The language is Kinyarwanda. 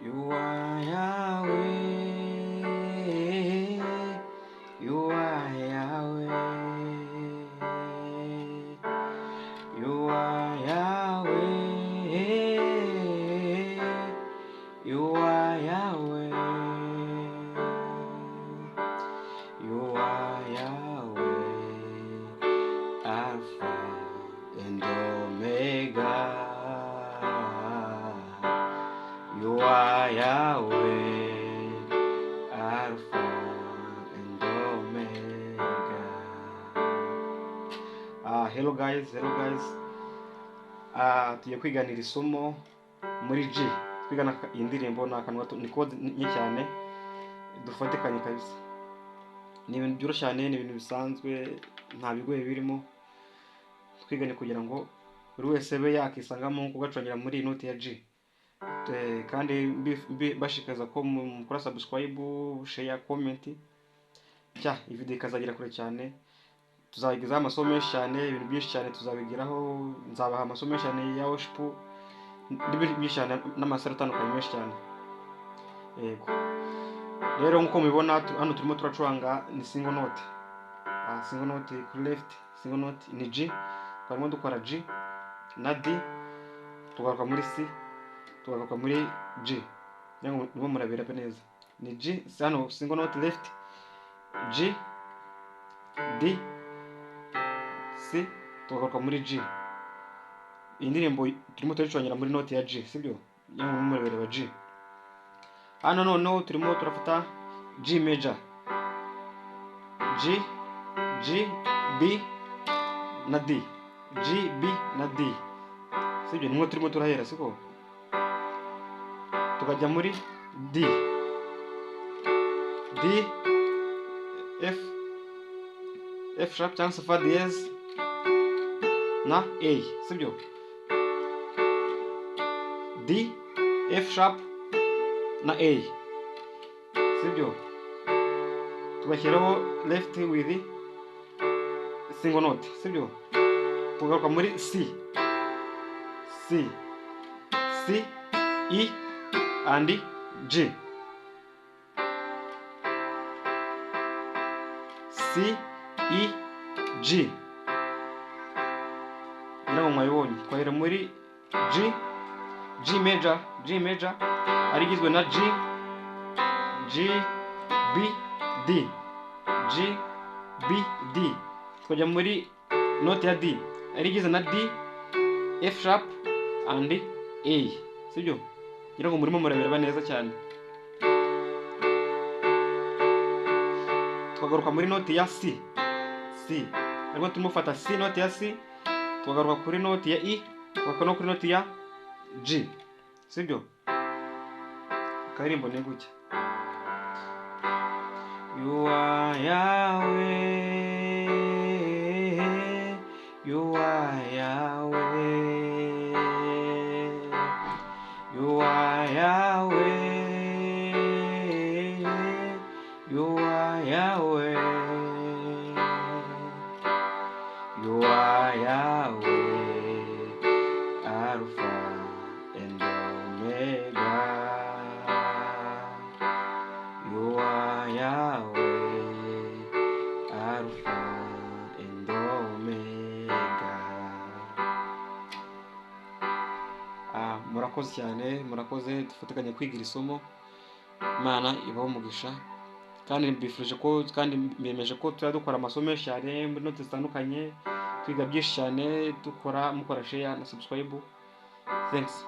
You are Yahweh, you are Yahweh, you are Yahweh, you are Yahweh, you are Yahweh, Alpha and Omega. You are Yahweh, Alpha and Omega. Hello guys. Tugiye kwiganira isomo muri G. Twigana iyi ndirimbo ni akantu ni code nyinshi cyane dufatikanye kabisa. Ni ibintu byoroshye cyane, ni ibintu bisanzwe, nta bigoye birimo. Twigane kugira ngo buri wese be yakisangamo kugacungira muri iyi note ya G. Kandi bashikaza ko mukora subscribe, share, comment. Iyi video ikazagira kure cyane. Tuzabigezaho amasomo menshi cyane, ibintu byinshi cyane tuzabigiraho. Nzabaha amasomo menshi cyane ya worship byinshi cyane n'amasaro atandukanye menshi cyane. Yego. Rero nkuko mubibona hano turimo turacuranga ni single note. Single note kuri left, single note ni G. Twarimo dukora G na D, tugaruka muri C, tugaruka muri G. Nyango nibo murabira neza. Ni G, hano single note left, G, D, C, tugaruka muri G. Iyi ndirimbo turimo turicuranga muri note ya G, sibyo? Nyango murabira G. Hano noneho turimo turafata G major, G, B na D, G, B na D. Sibyo nimwe turimo turahera siko? Tukajya muri D, F sharp cyangwa se fa dièse na A, sibyo? D, F sharp na A, sibyo? Tugashyiraho left with single note, sibyo? Tugaruka muri C, E and G, C, E, G. Ngira mwayibonye twahera muri G major ari gizwe na G, B, D, G, B, D. Tukajya muri note ya D ari gizwe na D, F sharp and A, sibyo? Ngira ngo murimo murabireba neza cyane. Tukagaruka muri note ya C, ariko tumufata C, note ya C, tukagaruka kuri note ya E, tukagaruka no kuri note ya G, sibyo? Karimbo ni gutya. You are Yahweh, you are Yahweh, you are Yahweh, you are Yahweh, you are Yahweh, Alpha and Omega. You are Yahweh, Alpha and Omega. Murakoze cyane, murakoze dufatikanye kwigira isomo. Imana ibaho umugisha. Kandi mbifurije ko kandi mbemeje ko dukora amasomo menshi cyane muri note zitandukanye, twiga byinshi cyane, mukora share na subscribe. Thanks.